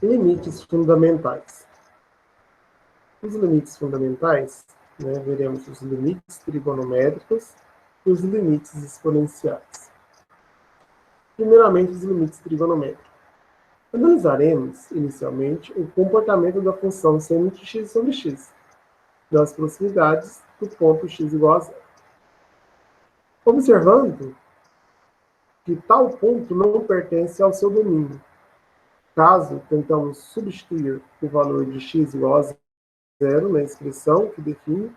Limites fundamentais. Os limites fundamentais, né, veremos os limites trigonométricos e os limites exponenciais. Primeiramente, os limites trigonométricos. Analisaremos, inicialmente, o comportamento da função seno de x sobre x, nas proximidades do ponto x igual a zero. Observando que tal ponto não pertence ao seu domínio. Caso tentamos substituir o valor de x igual a zero na expressão que define,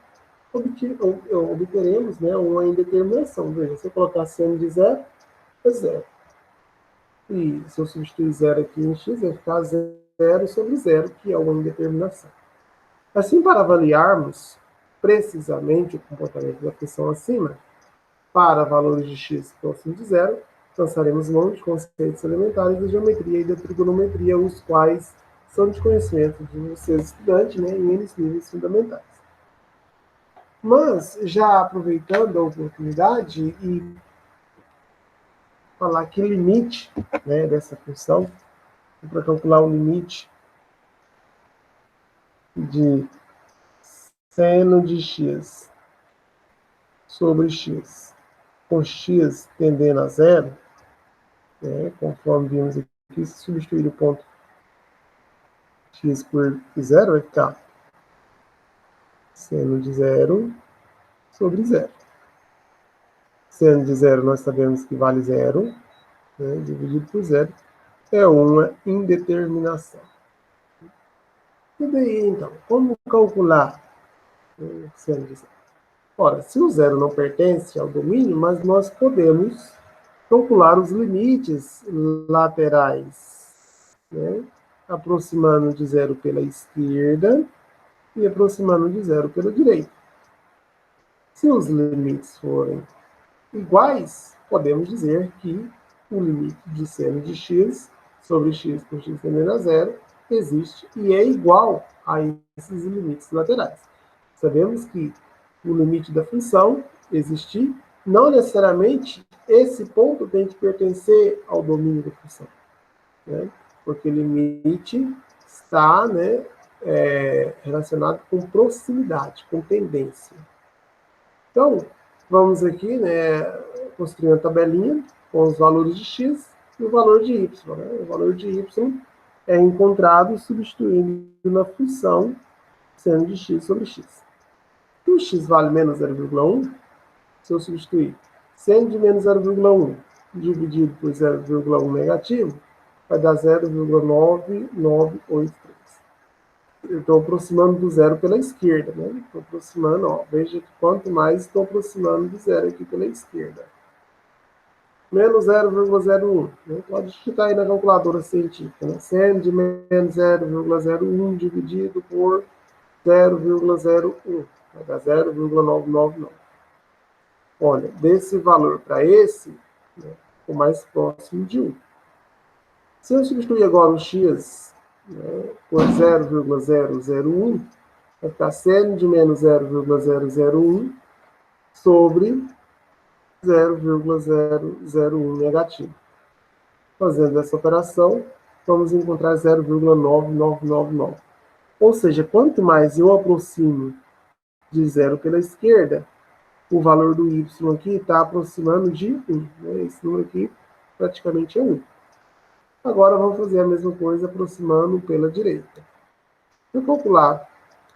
obteremos, né, uma indeterminação. Veja, se eu colocar seno de zero, é zero. E se eu substituir zero aqui em x, vai ficar zero sobre zero, que é uma indeterminação. Assim, para avaliarmos precisamente o comportamento da função acima, para valores de x próximo de zero, lançaremos mão de conceitos elementares da geometria e da trigonometria, os quais são de conhecimento de vocês, estudantes, né, em N níveis fundamentais. Mas, já aproveitando a oportunidade e falar que limite, né, dessa função, para calcular o limite de seno de x sobre x, com x tendendo a zero, né, conforme vimos aqui, se substituir o ponto x por zero, vai ficar seno de zero sobre zero. Seno de zero nós sabemos que vale zero, né, dividido por zero, é uma indeterminação. E daí, então, como calcular o seno de zero? Ora, se o zero não pertence ao domínio, mas nós podemos calcular os limites laterais, né, aproximando de zero pela esquerda e aproximando de zero pela direita. Se os limites forem iguais, podemos dizer que o limite de seno de x sobre x com x tendendo a zero existe e é igual a esses limites laterais. Sabemos que o limite da função existir, não necessariamente esse ponto tem que pertencer ao domínio da função, né? Porque limite está, né, relacionado com proximidade, com tendência. Então, vamos aqui, né, construir uma tabelinha com os valores de x e o valor de y. Né? O valor de y é encontrado substituindo na função seno de x sobre x. E o x vale menos 0,1, se eu substituir seno de menos 0,1 dividido por 0,1 negativo, vai dar 0,9983. Eu estou aproximando do zero pela esquerda, né? Estou aproximando, ó, veja que quanto mais estou aproximando do zero aqui pela esquerda. Menos 0,01, né? Pode digitar aí na calculadora científica, né? Seno de menos 0,01 dividido por 0,01, vai dar 0,999. Olha, desse valor para esse, né, o mais próximo de 1. Se eu substituir agora o x, né, por 0,001, vai ficar seno de menos 0,001 sobre 0,001 negativo. Fazendo essa operação, vamos encontrar 0,9999. Ou seja, quanto mais eu aproximo de zero pela esquerda, o valor do y aqui está aproximando de 1. Né? Esse número aqui praticamente é 1. Agora vamos fazer a mesma coisa aproximando pela direita. Vou calcular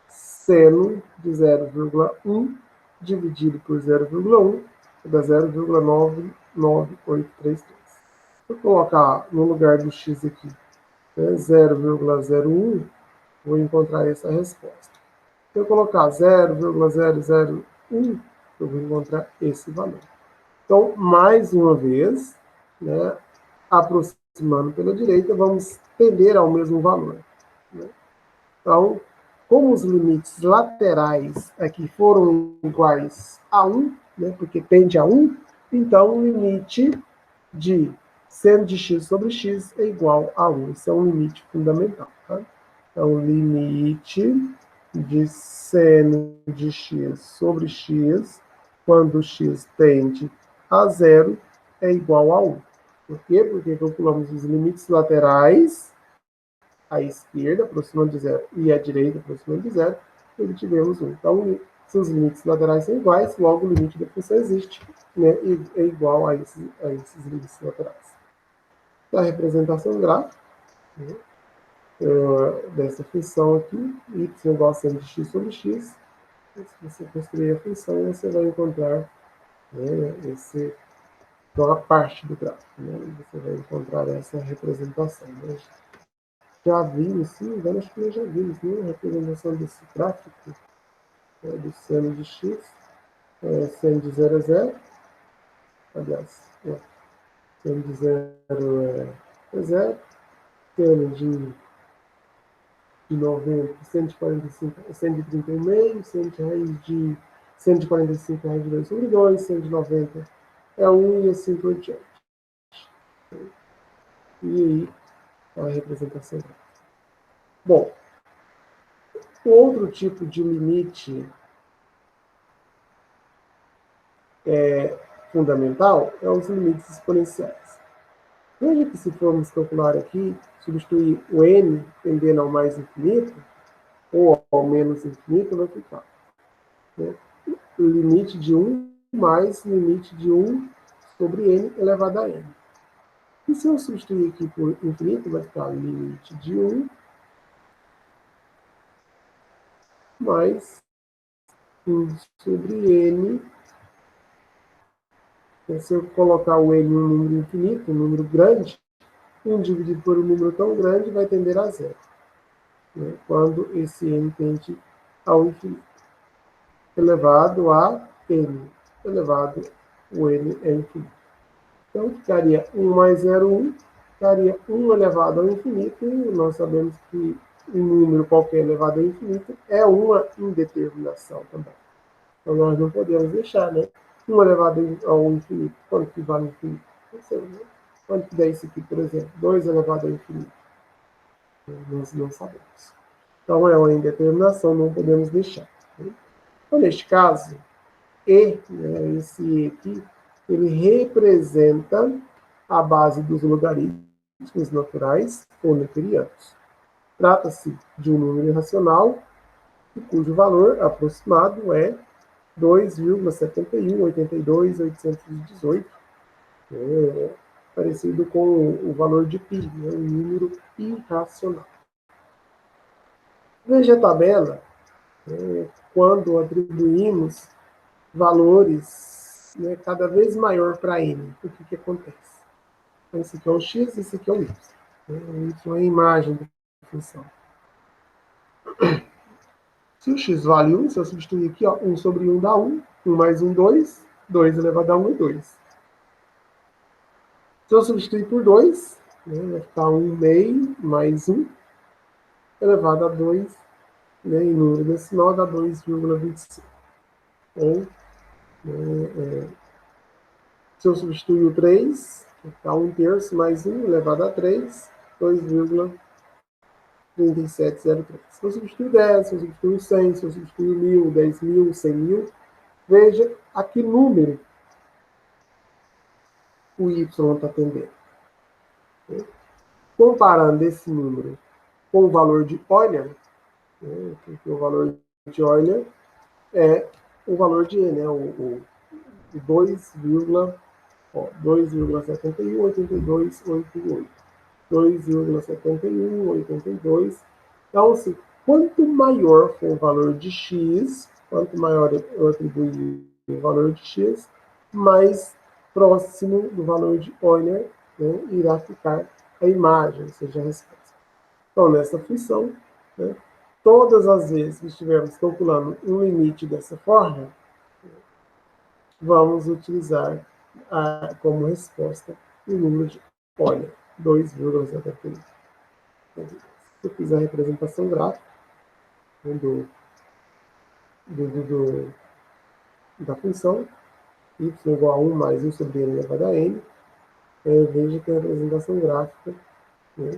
seno de 0,1 dividido por 0,1, vai dar 0,99833. Vou colocar no lugar do x aqui, né, 0,01, vou encontrar essa resposta. Se eu colocar 0,001, eu vou encontrar esse valor. Então, mais uma vez, né, aproximando pela direita, vamos tender ao mesmo valor. Né? Então, como os limites laterais aqui foram iguais a 1, né, porque tende a 1, então o limite de seno de x sobre x é igual a 1. Isso é um limite fundamental. Tá? Então, o limite de seno de x sobre x, quando x tende a 0, é igual a 1. Por quê? Porque calculamos os limites laterais à esquerda, aproximando de zero, e à direita, aproximando de zero, obtivemos 1. Então, se os limites laterais são iguais, logo o limite da função existe, né, e é igual a esses limites laterais. A representação gráfica, né, dessa função aqui, y igual a seno de x sobre x. Se você construir a função, você vai encontrar, né, então, a parte do gráfico, né, você vai encontrar essa representação. Né? Já vimos, se não me engano, acho que nós já vimos, né, a representação desse gráfico, né, do seno de x, seno de 0 a 0, aliás, seno de 0 a 0, seno de 90, 145, 131,5, seno de 45 raiz de 2 sobre 2, seno de 90 é 1 e assim por diante. E aí, a representação. Bom, outro tipo de limite fundamental é os limites exponenciais. Veja que se formos calcular aqui, substituir o n tendendo ao mais infinito, ou ao menos infinito, vai ficar, né, o limite de 1 mais limite de 1 sobre n elevado a n. E se eu substituir aqui por infinito, vai ficar limite de 1 mais 1 sobre n. Então, se eu colocar o n em um número infinito, um número grande, 1 dividido por um número tão grande vai tender a zero, né, quando esse n tende ao infinito. Elevado a n, elevado o n é infinito. Então, ficaria 1 mais 0, 1, ficaria 1 elevado ao infinito, e nós sabemos que um número qualquer elevado ao infinito é uma indeterminação também. Então, nós não podemos deixar, né? 1 elevado ao infinito, quanto que vale infinito? Não sei, né? Quanto que dá isso aqui, por exemplo? 2 elevado ao infinito. Nós não sabemos. Então, é uma indeterminação, não podemos deixar. Né? Então, neste caso, E, né, esse E aqui, ele representa a base dos logaritmos naturais ou neperianos. Trata-se de um número irracional, cujo valor aproximado é 2,7182,818, parecido com o valor de π, né, um número irracional. Veja a tabela, quando atribuímos valores, né, cada vez maior para n, o que acontece? Então, esse aqui é o x, esse aqui é o y. O y é a imagem da função. Se o x vale 1, se eu substituir aqui, ó, 1 sobre 1 dá 1, 1 mais 1, 2, 2 elevado a 1 é 2. Se eu substituir por 2, né, vai ficar 1 meio mais 1 elevado a 2, né, em número decimal dá 2,25. Ou, se eu substituir o 3, vai ficar 1 terço mais 1 elevado a 3, 2,3703. Se eu substituir 10, se eu substituir 100, se eu substituir 1.000, 10.000, 100.000, veja a que número o y está tendendo. Comparando esse número com o valor de Euler, né, porque o valor de Euler é o valor de E, né, o 2,718288. 2,7182. Então, assim, quanto maior for o valor de x, quanto maior eu atribuir o valor de x, mais próximo do valor de Euler, né, irá ficar a imagem, ou seja, a resposta. Então, nessa função, né, todas as vezes que estivermos calculando um limite dessa forma, vamos utilizar como resposta o número de Euler, 2,71. Se eu fizer a representação gráfica, né, da função, y igual a 1 mais 1 sobre n elevado a n, veja que a representação gráfica, né,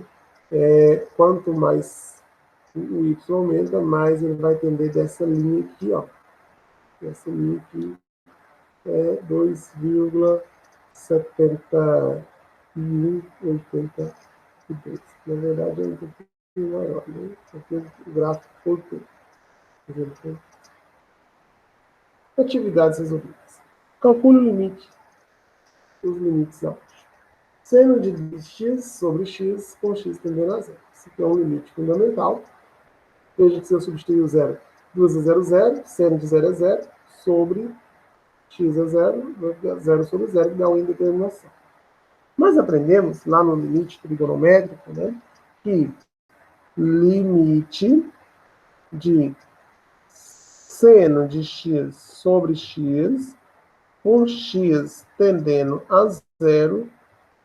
quanto mais o y aumenta, mais ele vai tender dessa linha aqui, ó. Essa linha aqui é 2,7182. Na verdade, é maior, né? Aqui o gráfico cortou. Atividades resolvidas. Calcule o limite, os limites abaixo. Seno de x sobre x com x tendendo a zero. Esse aqui é um limite fundamental. Veja que se eu substituir o zero, 2 é 0, 0, seno de 0 é 0, sobre x é 0, vai ficar 0 sobre 0, que dá uma indeterminação. Nós aprendemos lá no limite trigonométrico, né, que limite de seno de x sobre x, com x tendendo a 0,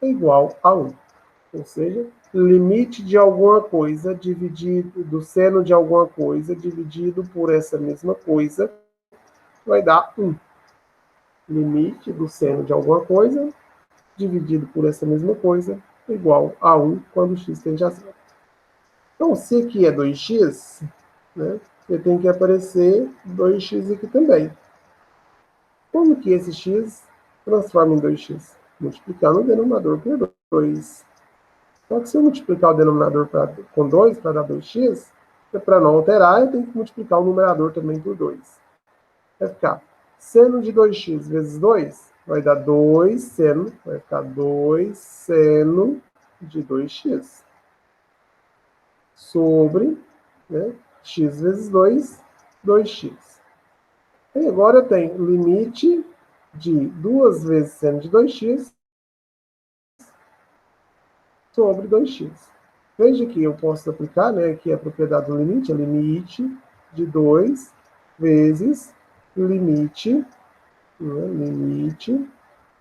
é igual a 1. Ou seja, limite de alguma coisa dividido do seno de alguma coisa dividido por essa mesma coisa vai dar 1. Limite do seno de alguma coisa dividido por essa mesma coisa igual a 1 quando x tende a 0. Então, se aqui é 2x, né, tem que aparecer 2x aqui também. Como que esse x transforma em 2x? Multiplicando o denominador por 2. Só que se eu multiplicar o denominador com 2 para dar 2x, para não alterar, eu tenho que multiplicar o numerador também por 2. Vai ficar seno de 2x vezes 2 vai dar 2 seno, vai ficar 2 seno de 2x sobre, né, x vezes 2, 2x. E agora eu tenho limite de 2 vezes seno de 2x sobre 2x. Veja que eu posso aplicar, né, aqui a propriedade do limite, é limite de 2 vezes limite, né, limite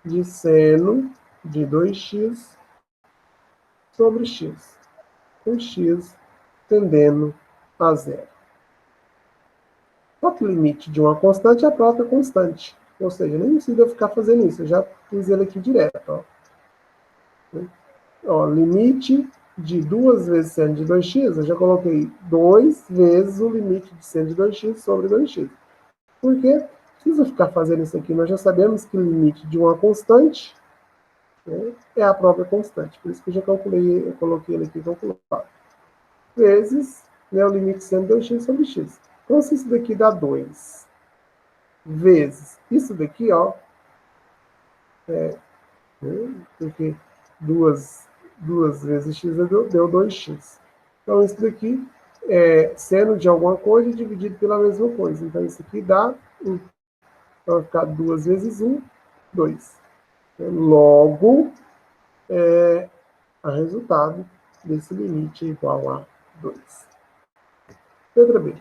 de seno de 2x sobre x, com x tendendo a 0. Só que o limite de uma constante é a própria constante. Ou seja, nem precisa ficar fazendo isso. Eu já fiz ele aqui direto. Limite de 2 vezes seno de 2x, eu já coloquei 2 vezes o limite de seno de 2x sobre 2x. Por quê? Precisa ficar fazendo isso aqui. Nós já sabemos que o limite de uma constante, né, é a própria constante. Por isso que eu já coloquei ele aqui calculado. Vezes, né, o limite de seno de 2x sobre x. Então, se isso daqui dá 2 vezes isso daqui, ó, porque 2 vezes x deu 2x. Então, isso daqui é seno de alguma coisa dividido pela mesma coisa. Então, isso aqui dá 1. Então, vai ficar 2 vezes 1, 2. Logo, o resultado desse limite é igual a 2. Letra B.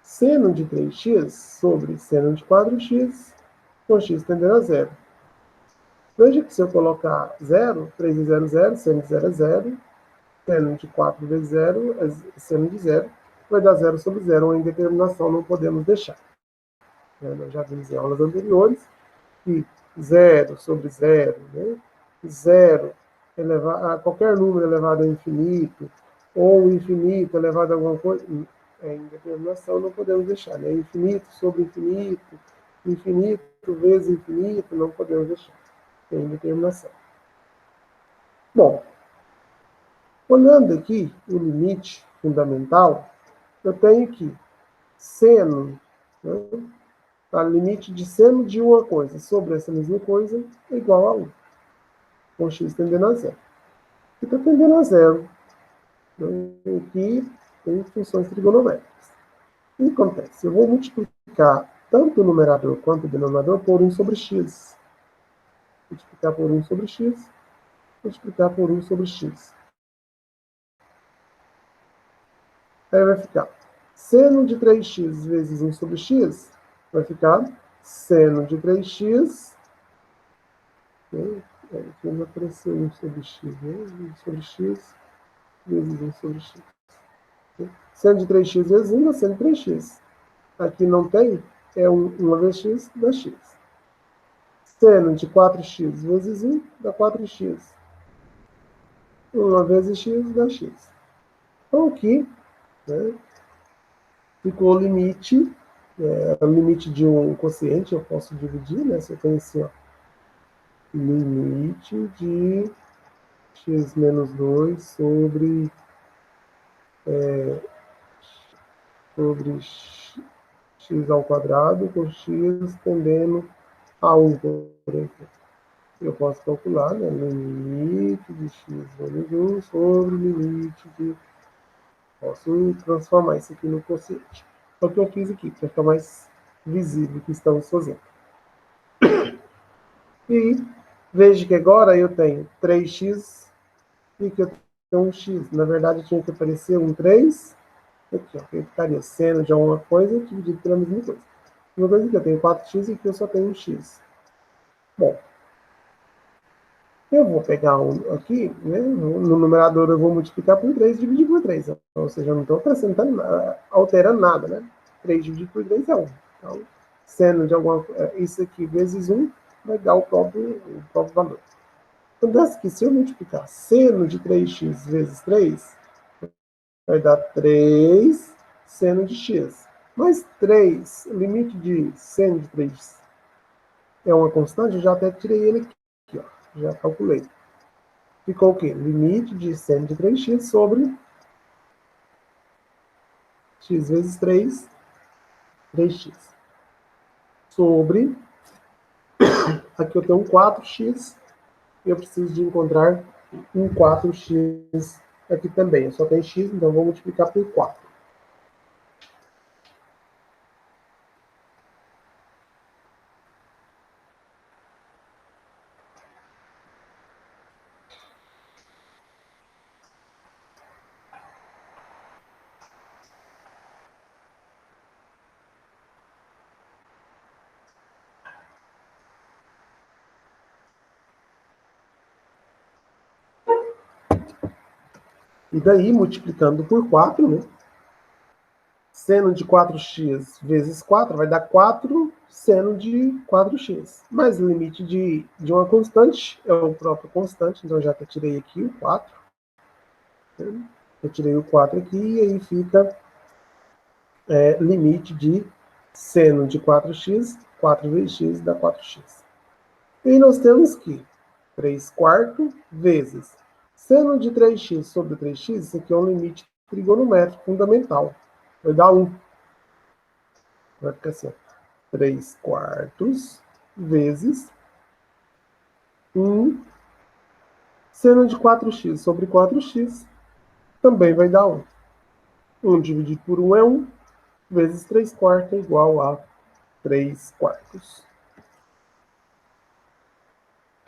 Seno de 3x sobre seno de 4x, com x tendendo a 0. Veja que se eu colocar 0, 3 vezes 0, 0, seno de 0 é 0, seno de 4 vezes 0 é seno de 0, vai dar 0 sobre 0, uma indeterminação não podemos deixar. Nós já vimos em aulas anteriores que 0 sobre 0, né? 0 a qualquer número elevado ao infinito, ou o infinito elevado a alguma coisa, indeterminação não podemos deixar. Né? Infinito sobre infinito, infinito vezes infinito, não podemos deixar. Tem indeterminação. Bom, olhando aqui o limite fundamental, eu tenho que seno, né, o limite de seno de uma coisa sobre essa mesma coisa é igual a 1, com x tendendo a 0. E está tendendo a 0. Então, aqui tem funções trigonométricas. O que acontece? Eu vou multiplicar tanto o numerador quanto o denominador por 1 sobre x. Multiplicar por 1 sobre x, multiplicar por 1 sobre x. Aí vai ficar seno de 3x vezes 1 sobre x, vai ficar seno de 3x, aqui vai aparecer 1 sobre x, né? 1 sobre x vezes 1 sobre x. Seno de 3x vezes 1 dá seno de 3x. Aqui não tem, é 1 vezes x dá x. Seno de 4x vezes 1 dá 4x. 1 vezes x dá x. Então aqui, né, ficou o limite, o limite de um quociente, eu posso dividir, né? Se eu tenho assim, ó, limite de x menos 2 sobre sobre x ao quadrado com x tendendo a 1, por exemplo. Eu posso calcular, né, limite de x menos 1 sobre o limite de... Posso transformar isso aqui no quociente. É o que eu fiz aqui, para ficar mais visível o que estamos fazendo. E veja que agora eu tenho 3x e que eu tenho um x. Na verdade, tinha que aparecer um 3. Aqui, ó, que ficaria seno de alguma coisa dividido pela mesma coisa. Uma coisa que eu tenho 4x e que eu só tenho um x. Bom, eu vou pegar um aqui, né, no numerador eu vou multiplicar por 3 e dividir por 3. Ou seja, eu não estou acrescentando nada, alterando nada, né? 3 dividido por 3 é 1. Então, seno de alguma coisa, isso aqui vezes 1 vai dar o próprio valor. Acontece que se eu multiplicar seno de 3x vezes 3, vai dar 3 seno de x. Mas 3, o limite de seno de 3 é uma constante, eu já até tirei ele aqui, ó, já calculei. Ficou o quê? Limite de seno de 3x sobre x vezes 3, 3x. Sobre, aqui eu tenho um 4x, e eu preciso de encontrar um 4x aqui também. Eu só tenho x, então vou multiplicar por 4. E daí, multiplicando por 4, né? Seno de 4x vezes 4 vai dar 4 seno de 4x. Mas o limite de uma constante é o próprio constante, então já que eu tirei aqui o 4. Eu tirei o 4 aqui e aí fica limite de seno de 4x, 4 vezes x dá 4x. E nós temos que 3 quartos vezes seno de 3x sobre 3x, isso aqui é um limite trigonométrico fundamental. Vai dar 1. Vai ficar assim, 3 quartos vezes 1 seno de 4x sobre 4x também vai dar 1. 1 dividido por 1 é 1, vezes 3 quartos é igual a 3 quartos.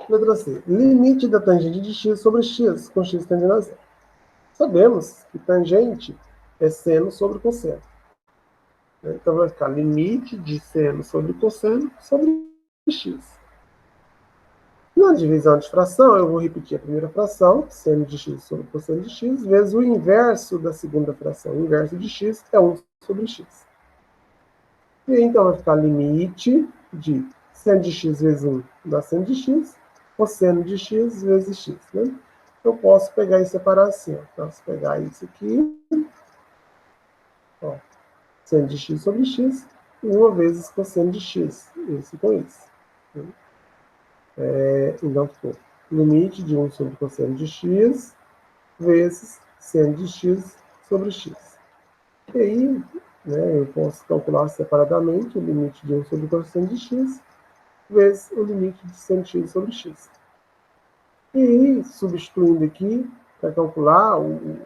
Letra C. Limite da tangente de x sobre x, com x tendendo a zero. Sabemos que tangente é seno sobre cosseno. Então vai ficar limite de seno sobre cosseno sobre x. Na divisão de fração, eu vou repetir a primeira fração, seno de x sobre cosseno de x, vezes o inverso da segunda fração. O inverso de x é 1 sobre x. E aí, então, vai ficar limite de seno de x vezes 1 dá seno de x, cosseno de x vezes x. Né? Eu posso pegar e separar assim. Ó. Posso pegar isso aqui, ó, seno de x sobre x, 1 vezes cosseno de x. Isso com isso. Né? Então, ficou limite de 1 sobre cosseno de x vezes seno de x sobre x. E aí, né, eu posso calcular separadamente o limite de 1 sobre cosseno de x vezes o limite de seno de x sobre x. E aí, substituindo aqui, para calcular o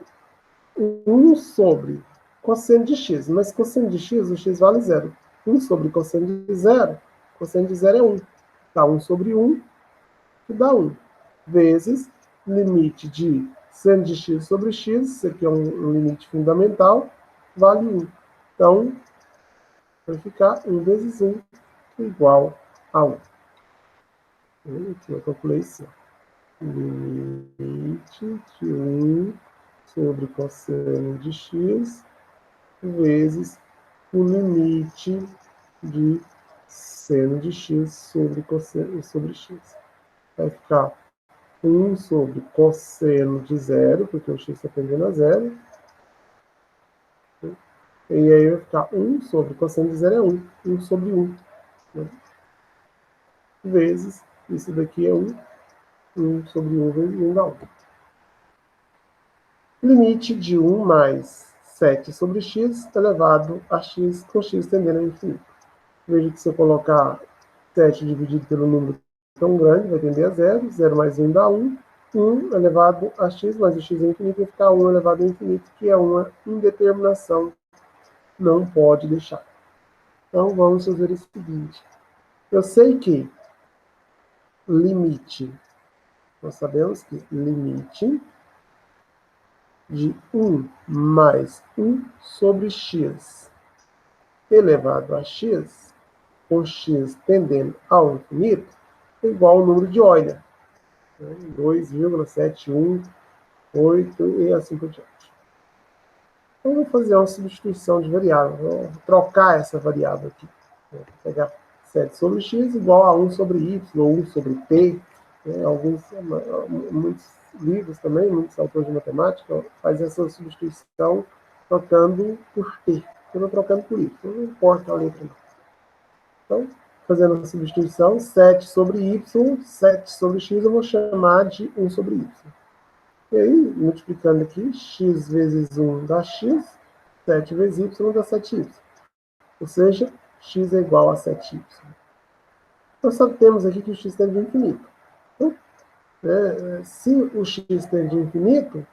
1 sobre cosseno de x. Mas cosseno de x, o x vale 0. 1 sobre cosseno de 0, cosseno de 0 é 1. Dá 1 sobre 1, que dá 1. Vezes limite de seno de x sobre x, isso aqui é um limite fundamental, vale 1. Então, vai ficar 1 vezes 1 igual a 1. Aqui eu calculei isso. Limite de 1 sobre cosseno de x vezes o limite de seno de x sobre cosseno sobre x. Vai ficar 1 sobre cosseno de 0, porque o x está tendendo a 0. E aí vai ficar 1 sobre cosseno de 0 é 1. 1 sobre 1. Né? Vezes, isso daqui é 1. 1 sobre 1 vezes 1 dá 1. Limite de 1 mais 7 sobre x elevado a x com x tendendo ao infinito. Veja que se eu colocar 7 dividido pelo número tão grande, vai tender a 0. 0 mais 1 dá 1. 1 elevado a x, mais o x é infinito, vai ficar 1 elevado a infinito, que é uma indeterminação. Não pode deixar. Então, vamos fazer o seguinte. Eu sei que limite, nós sabemos que limite de 1 mais 1 sobre x elevado a x, com x tendendo ao infinito, é igual ao número de Euler. 2,718 e assim por diante. Então, eu vou fazer uma substituição de variável. Vou trocar essa variável aqui. Vou pegar 7 sobre x igual a 1 sobre y, ou 1 sobre t. Muitos livros também, muitos autores de matemática, fazem essa substituição trocando por t. Eu estou trocando por y, não importa a letra. Então, fazendo a substituição, 7 sobre y, 7 sobre x, eu vou chamar de 1 sobre y. E aí, multiplicando aqui, x vezes 1 dá x, 7 vezes y dá 7y. Ou seja, x é igual a 7y. Nós sabemos aqui que o x tende ao infinito. Então, se o x tende ao infinito,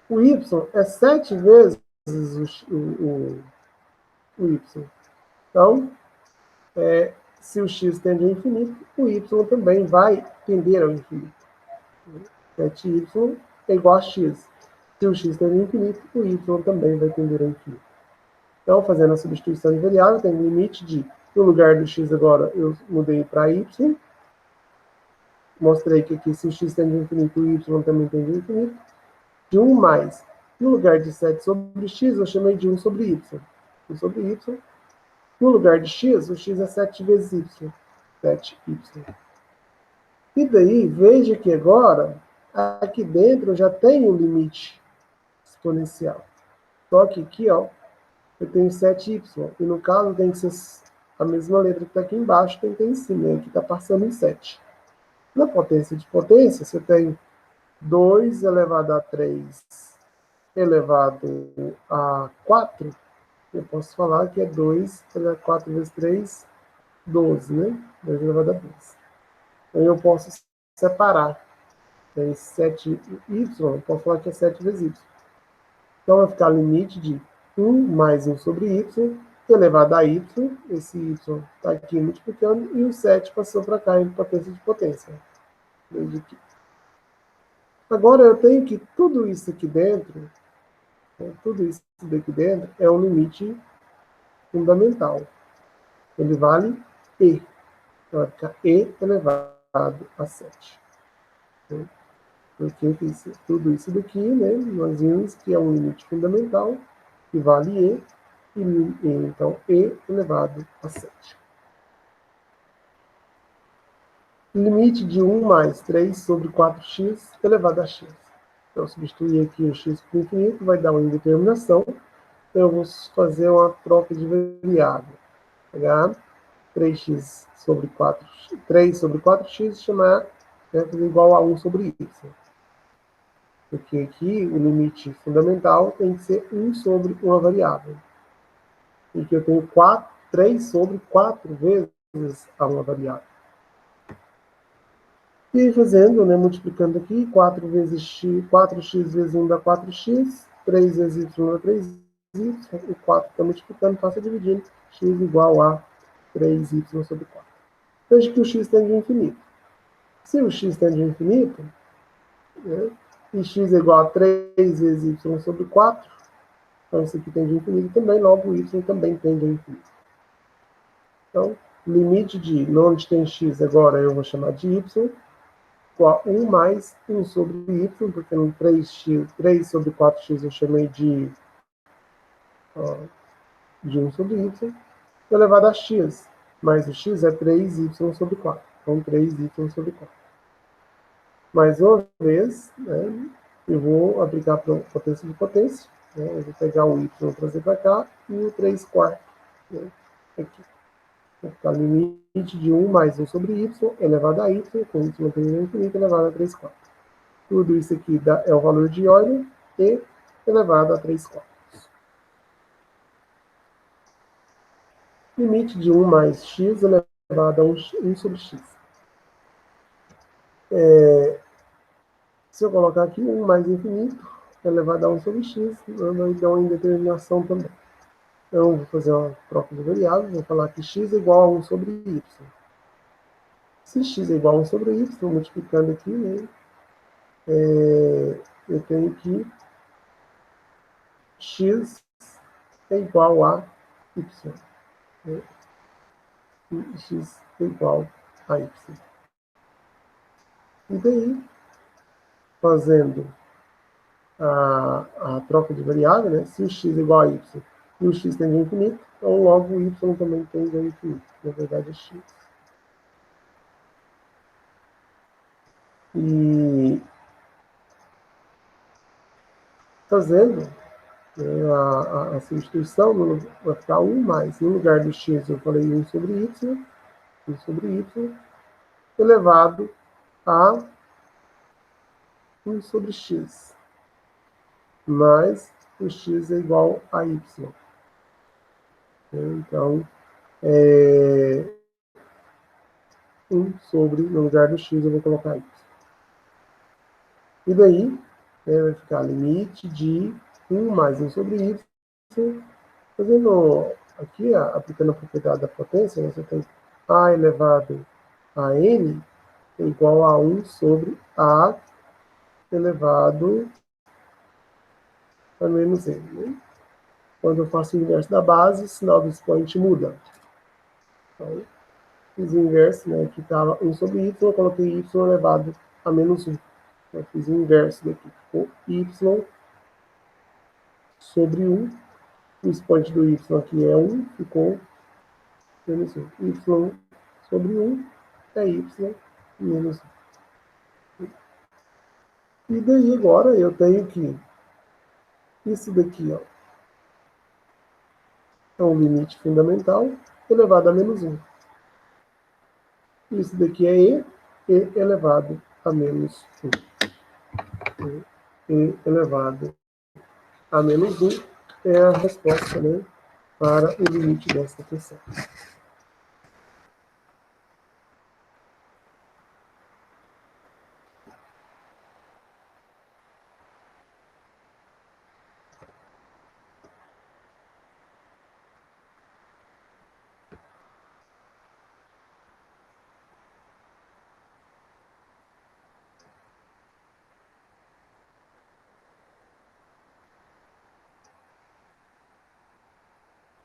o y é 7 vezes o y. Então, se o x tende ao infinito, o y também vai tender ao infinito. 7y é igual a x. Se o x tende ao infinito, o y também vai tender ao infinito. Então, fazendo a substituição de variável, tem um limite de, no lugar do x agora, eu mudei para y. Mostrei que aqui, se o x tende ao infinito, o y também tende ao infinito. De 1 mais, no lugar de 7 sobre x, eu chamei de 1 sobre y. 1 sobre y. No lugar de x, o x é 7 vezes y. 7y. E daí, veja que agora, aqui dentro eu já tenho um limite exponencial. Só que aqui, ó, eu tenho 7y. E no caso tem que ser a mesma letra que está aqui embaixo, tem que ter em cima. Aqui está passando em 7. Na potência de potência, você tem 2 elevado a 3 elevado a 4. Eu posso falar que é 2 elevado a 4 vezes 3, 12, né? 2 elevado a 12. Então, eu posso separar. Tem 7y, eu posso falar que é 7 vezes y. Então, vai ficar limite de 1 mais 1 sobre y, elevado a y. Esse y está aqui multiplicando, e o 7 passou para cá em potência de potência. Desde aqui. Agora, eu tenho que tudo isso aqui dentro, tudo isso daqui dentro é um limite fundamental. Ele vale e. Então, vai ficar e elevado a 7. Porque tudo isso daqui, né, nós vimos que é um limite fundamental, que vale e então e elevado a 7. Limite de 1 mais 3 sobre 4x elevado a x. Então, substituir aqui o x por infinito, vai dar uma indeterminação. Eu vou fazer uma troca de variável. Pegar 3x sobre 4, 3 sobre 4x, chamar igual a 1 sobre y. Porque aqui o limite fundamental tem que ser 1 sobre uma variável. E que eu tenho 3 sobre 4 vezes a uma variável. E aí fazendo, né, multiplicando aqui, 4 vezes x, 4x vezes 1 dá 4x, 3 vezes y dá 3y, o 4 está multiplicando, passa dividindo, x igual a 3y sobre 4. Veja que o x tende ao infinito. Se o x tende ao infinito, né, e x é igual a 3 vezes y sobre 4, então isso aqui tende ao infinito também, logo o y também tende ao infinito. Então, limite de onde tem x agora eu vou chamar de y, igual a 1 mais 1 sobre y, porque no 3 sobre 4x eu chamei de 1 sobre y, elevado a x, mais o x é 3y sobre 4. Então, 3y sobre 4. Mais uma vez, né, eu vou aplicar para potência de potência. Né, eu vou pegar o y e trazer para cá, e o 3 quartos. Né, aqui. Vai ficar limite de 1 mais 1 sobre y, elevado a y, com y tendendo ao infinito, elevado a 3 quartos. Tudo isso aqui é o valor de Euler, e elevado a 3/4. Limite de 1 mais x elevado a 1 sobre x. Se eu colocar aqui 1 mais infinito elevado a 1 sobre x, vai dar uma indeterminação também. Então, vou fazer uma troca de variáveis, vou falar que x é igual a 1 sobre y. Se x é igual a 1 sobre y, multiplicando aqui, né, eu tenho que x é igual a y. Né? E x é igual a y. E daí, fazendo a troca de variável, né, se o x é igual a y e o x tende a infinito, então logo o y também tende a infinito. Na verdade, é x. E fazendo, né, a substituição, vai ficar 1 mais. No lugar do x, eu falei 1 sobre y, elevado a 1 sobre x, mais o x é igual a y. Então, 1 sobre, no lugar do x, eu vou colocar y. E daí, né, vai ficar limite de 1 mais 1 sobre y, fazendo aqui, aplicando a propriedade da potência, você tem a elevado a n é igual a 1 sobre a elevado a menos n. Né? Quando eu faço o inverso da base, o sinal do expoente muda. Então, fiz o inverso, né? Aqui estava 1 sobre y, eu coloquei y elevado a menos 1. Eu fiz o inverso daqui. Ficou y sobre 1. O expoente do y aqui é 1, ficou menos 1. Y sobre 1 é y menos 1. E daí agora eu tenho que isso daqui, ó, é um limite fundamental elevado a menos 1. Isso daqui é e elevado a menos 1. E elevado a menos 1 é a resposta, né, para o limite desta questão.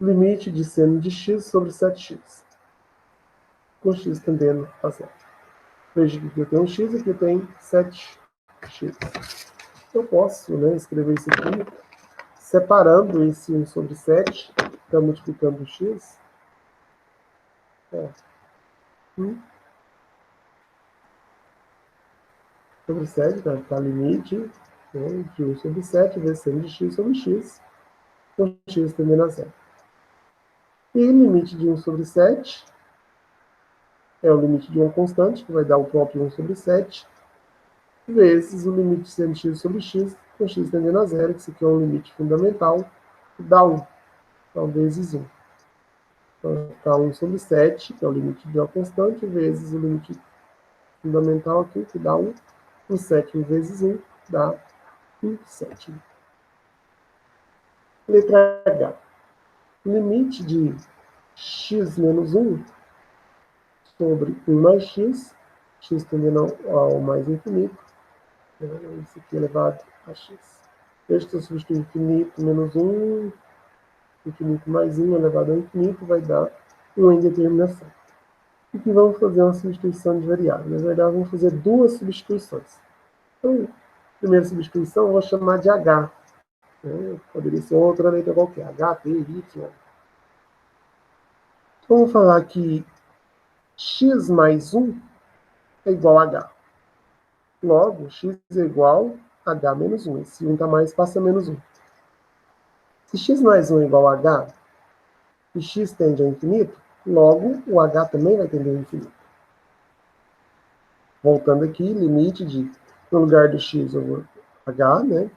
Limite de seno de x sobre 7x. Com x tendendo a 0. Veja que aqui eu tenho um x e aqui eu tenho 7x. Eu posso, né, escrever isso aqui separando esse 1 sobre 7, então multiplicando o x. 1 sobre 7, vai ficar limite, né, de 1 sobre 7 vezes seno de x sobre x, com x tendendo a 0. E limite de 1 sobre 7 é o limite de uma constante, que vai dar o próprio 1 sobre 7, vezes o limite de seno de x sobre x, com x tendendo a 0, que isso aqui é um limite fundamental, que dá 1. Então, vezes 1. Então, fica 1 sobre 7, que é o limite de uma constante, vezes o limite fundamental aqui, que dá 1. 1 sétimo vezes 1 dá 1 sétimo. Letra H. Limite de x menos 1 sobre 1 mais x tendendo ao mais infinito, isso aqui elevado a x. Este eu substituo infinito menos 1, infinito mais 1 elevado ao infinito, vai dar uma indeterminação. E que vamos fazer uma substituição de variável. Na verdade, vamos fazer duas substituições. Então, a primeira substituição eu vou chamar de H. Né? Poderia ser outra letra qualquer, H, T, Y. Então, vamos falar que x mais 1 é igual a H. Logo, x é igual a H menos 1. Se 1 está mais, passa menos 1. Se x mais 1 é igual a H, e x tende ao infinito, logo o H também vai tender ao infinito. Voltando aqui, limite de, no lugar do x, eu vou H, né?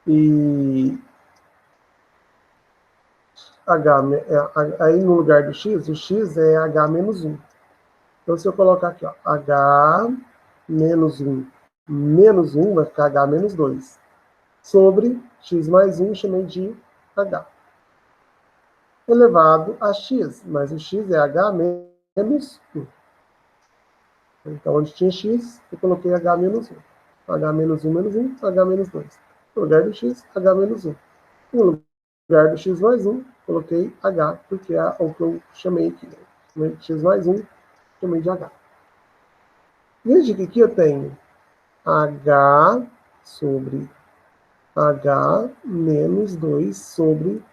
E aí no lugar do x, o x é h menos 1. Então, se eu colocar aqui, ó, h menos 1 menos 1, vai ficar h menos 2. Sobre x mais 1, chamei de h. Elevado a x, mas o x é h menos 1. Então, onde tinha x, eu coloquei h menos 1. H menos 1 menos 1, h menos 2. No lugar do x, h menos 1. No lugar do x mais 1, coloquei h, porque é o que eu chamei aqui. Né? Chamei de x mais 1, chamei de h. Veja que aqui eu tenho h sobre h menos 2 sobre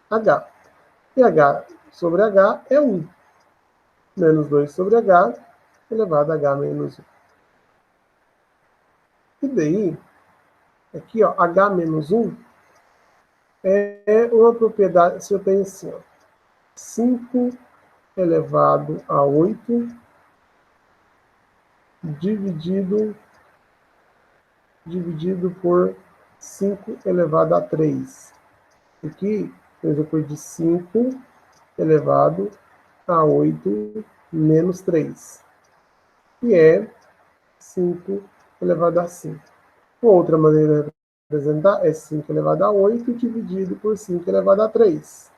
h. E h sobre h é 1. Menos 2 sobre h elevado a h menos 1. E daí, aqui, ó, h menos 1 é uma propriedade, se eu tenho assim, ó, 5 elevado a 8 dividido por 5 elevado a 3. Aqui, eu pus de 5 elevado a 8 menos 3, que é 5 elevado a 5. Outra maneira de representar é 5 elevado a 8 dividido por 5 elevado a 3.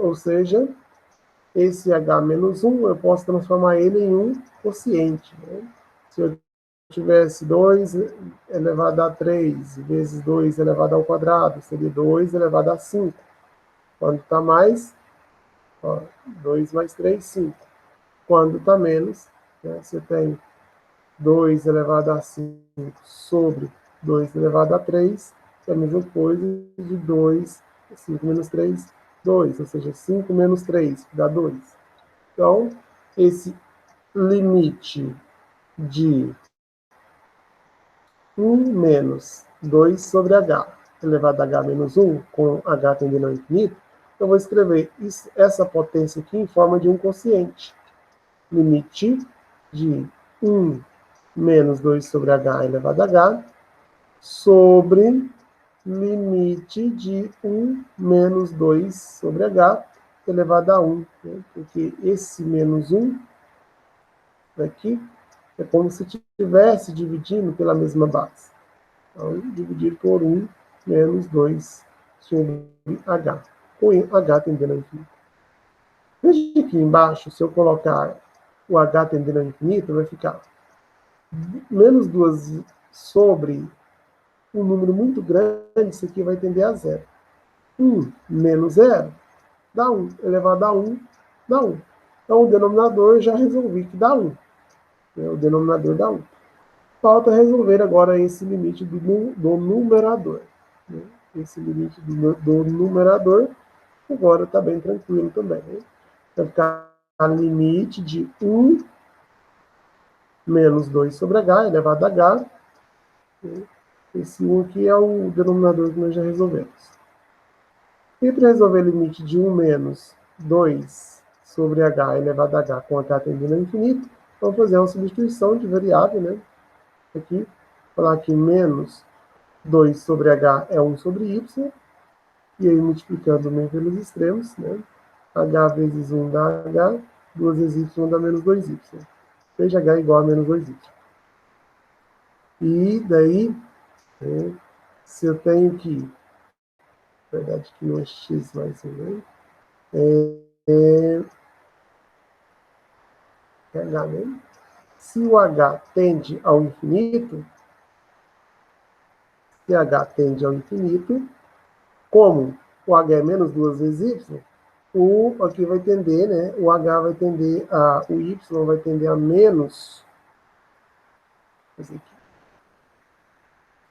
Ou seja, esse h menos 1, eu posso transformar ele em um quociente. Né? Se eu tivesse 2 elevado a 3 vezes 2 elevado ao quadrado, seria 2 elevado a 5. Quando está mais, ó, 2 mais 3, 5. Quando está menos, né, você tem 2 elevado a 5 sobre 2 elevado a 3, é a mesma coisa de 2, 5 menos 3, 2, ou seja, 5 menos 3, que dá 2. Então, esse limite de 1 menos 2 sobre h elevado a h menos 1, com h tendendo ao infinito, eu vou escrever essa potência aqui em forma de um quociente. Limite de 1 menos 2 sobre h elevado a h sobre limite de 1 menos 2 sobre h elevado a 1. Né? Porque esse menos 1 aqui é como se estivesse dividindo pela mesma base. Então, dividir por 1 menos 2 sobre h, com h tendendo ao infinito. Veja aqui embaixo, se eu colocar o h tendendo ao infinito, vai ficar menos 2 sobre um número muito grande, isso aqui vai tender a 0. 1 menos 0 dá 1. Elevado a 1 dá 1. Então, o denominador eu já resolvi que dá 1. O denominador dá 1. Falta resolver agora esse limite do numerador. Né? Esse limite do numerador agora está bem tranquilo também. Né? Vai ficar limite de 1 menos 2 sobre h elevado a h. Né? Esse 1 aqui é o denominador que nós já resolvemos. E para resolver o limite de 1 menos 2 sobre h elevado a h com h tendendo ao infinito, vamos fazer uma substituição de variável, né? Aqui, falar que menos 2 sobre h é 1 sobre y, e aí multiplicando meio pelos extremos, né? H vezes 1 dá h, 2 vezes y dá menos 2y. Seja h igual a menos 2y. E daí, né, se eu tenho que, na verdade que não é x mais 1, né? H, né? Se o h tende ao infinito, se h tende ao infinito, como o h é menos 2 vezes y, o aqui vai tender, né? O h vai tender a, o y vai tender a menos.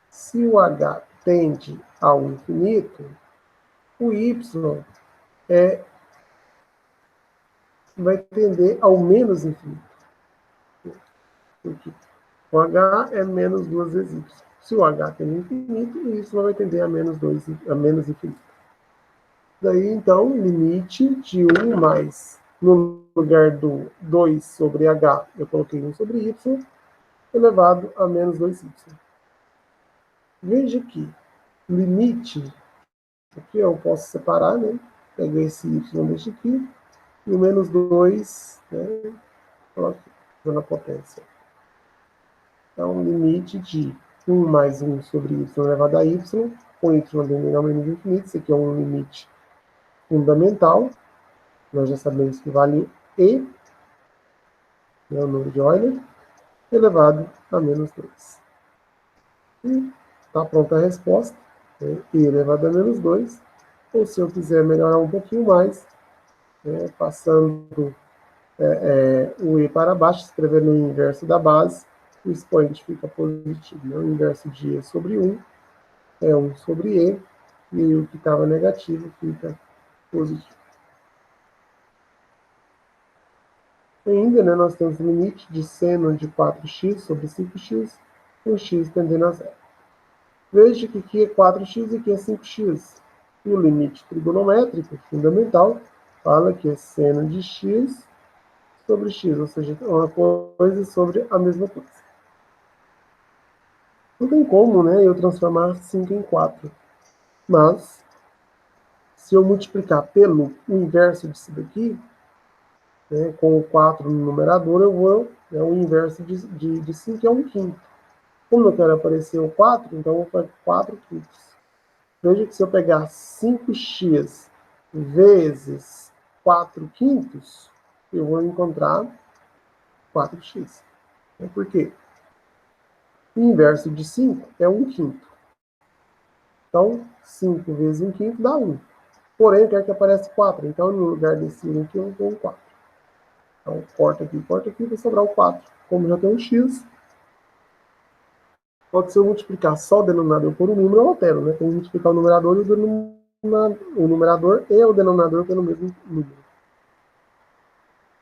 Se o h tende ao infinito, o y vai tender ao menos infinito. Porque o h é menos 2 vezes y. Se o h tende ao infinito, o y vai tender a menos infinito. Daí, então, limite de 1 mais, no lugar do 2 sobre h, eu coloquei 1 sobre y, elevado a menos 2y. Veja que limite, aqui eu posso separar, né? Pego esse y, deixa aqui, e o menos 2, né? Coloco na potência. Então, limite de 1 mais 1 sobre y elevado a y, com y tendendo ao menos infinito, isso aqui é um limite fundamental, nós já sabemos que vale e, né, o número de Euler, elevado a menos 2. E está pronta a resposta, né, e elevado a menos 2, ou se eu quiser melhorar um pouquinho mais, né, passando o e para baixo, escrevendo o inverso da base, o expoente fica positivo. Né? O inverso de e sobre 1 é 1 sobre e, e o que estava negativo fica positivo. Ainda, né, nós temos o limite de seno de 4x sobre 5x, com x tendendo a zero. Veja que aqui é 4x e aqui é 5x. E o limite trigonométrico fundamental fala que é seno de x sobre x, ou seja, uma coisa sobre a mesma coisa. Não tem como, né, eu transformar 5 em 4. Mas, se eu multiplicar pelo inverso disso daqui, né, com o 4 no numerador, eu vou, né, o inverso de 5 é 1/5. Como eu quero aparecer o 4, então eu vou fazer 4/5. Veja que se eu pegar 5x vezes 4/5, eu vou encontrar 4x. Por quê? O inverso de 5 é 1/5. Então, 5 vezes 1/5 dá 1. Porém, eu quero que apareça 4. Então, no lugar desse 1 aqui, eu vou 4. Então, corta aqui, vai sobrar o 4. Como já tem um x, pode ser eu multiplicar só o denominador por um número, eu altero, né? Tem que multiplicar o numerador e o denominador pelo mesmo número.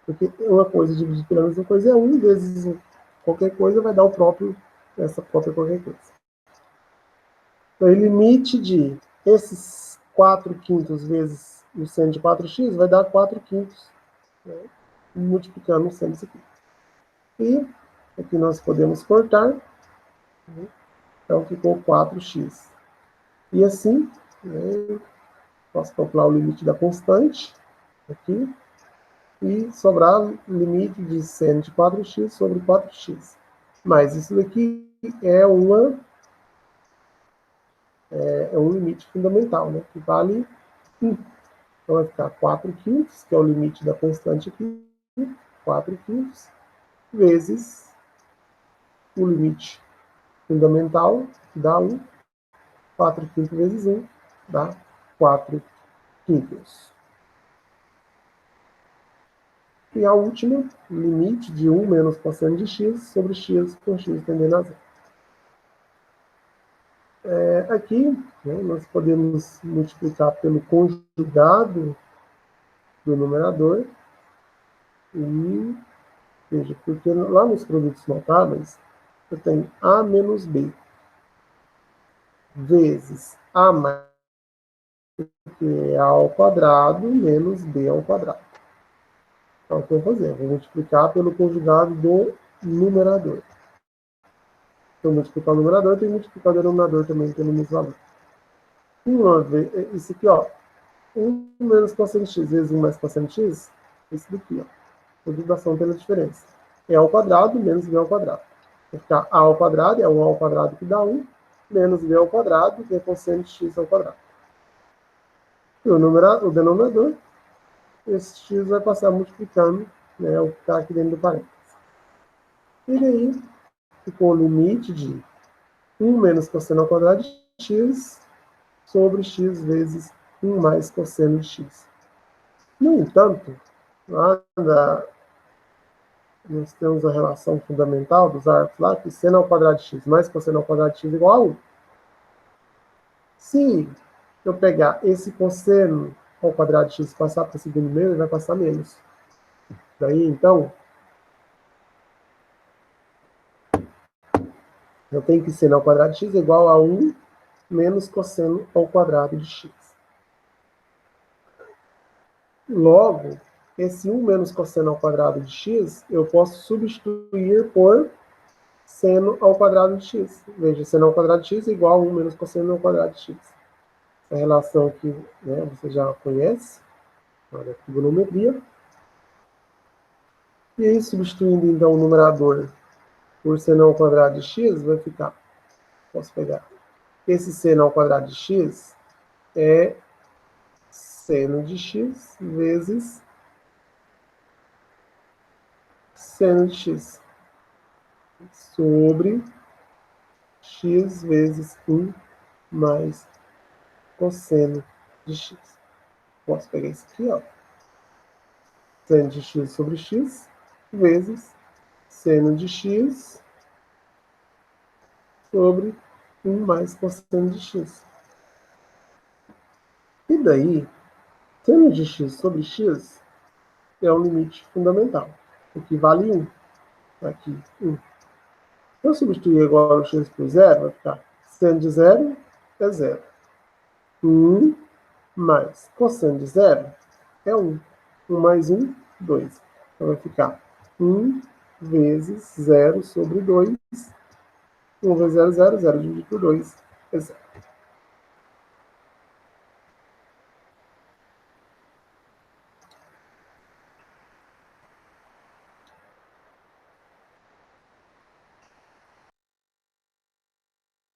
Porque uma coisa dividida pela mesma coisa é 1 vezes qualquer coisa, vai dar o próprio, essa própria qualquer coisa. Então, o limite de esses 4/5 vezes o seno de 4x vai dar 4/5, né? Multiplicando o seno disso aqui. E aqui nós podemos cortar, né? Então ficou 4x. E assim, né, posso calcular o limite da constante aqui e sobrar o limite de seno de 4x sobre 4x. Mas isso daqui é um limite fundamental, né, que vale 1. Então vai ficar 4/5, que é o limite da constante aqui, 4/5, vezes o limite fundamental, que dá 1. 4/5 vezes 1 dá 4/5. E a última, limite de 1 menos cosseno de x sobre x com x tendendo a zero. Aqui, né, nós podemos multiplicar pelo conjugado do numerador. E, veja, porque lá nos produtos notáveis, eu tenho a menos b vezes a mais, que é a ao quadrado, menos b ao quadrado. Então, o que eu vou fazer? Eu vou multiplicar pelo conjugado do numerador. Então, multiplicar o numerador, eu tenho que multiplicar o denominador também pelo mesmo valor. Uma vez, isso aqui, ó, 1 menos cosseno de x vezes 1 mais cosseno de x, isso daqui, ó, multiplicação pela diferença. É ao quadrado menos b ao quadrado. Vai ficar a ao quadrado, é 1 ao quadrado que dá 1, menos b ao quadrado, que é cosseno de x ao quadrado. E o denominador, esse x vai passar multiplicando, né, o que está aqui dentro do parênteses. E daí, ficou o limite de 1 menos cosseno ao quadrado de x sobre x vezes 1 mais cosseno de x. No entanto, lá nós temos a relação fundamental dos arcos lá, que seno ao quadrado de x mais cosseno ao quadrado de x igual a 1. Se eu pegar esse cosseno ao quadrado de x e passar para o segundo meio, ele vai passar menos. Daí, então, eu tenho que seno ao quadrado de x igual a 1 menos cosseno ao quadrado de x. Logo, esse 1 menos cosseno ao quadrado de x, eu posso substituir por seno ao quadrado de x. Veja, seno ao quadrado de x é igual a 1 menos cosseno ao quadrado de x. Essa relação aqui, né, você já conhece. Olha, a trigonometria. E aí, substituindo então o numerador por seno ao quadrado de x, vai ficar, posso pegar, esse seno ao quadrado de x é seno de x vezes seno de x sobre x vezes 1 mais cosseno de x. Posso pegar isso aqui, ó. Seno de x sobre x vezes seno de x sobre 1 mais cosseno de x. E daí, seno de x sobre x é um limite fundamental. Aqui vale 1. Aqui, 1. Se eu substituir agora o x por 0, vai ficar seno de 0 é 0. 1 mais cosseno de 0 é 1. 1 mais 1, 2. Então vai ficar 1 vezes 0 sobre 2. 1 vezes 0, 0. 0 dividido por 2 é 0.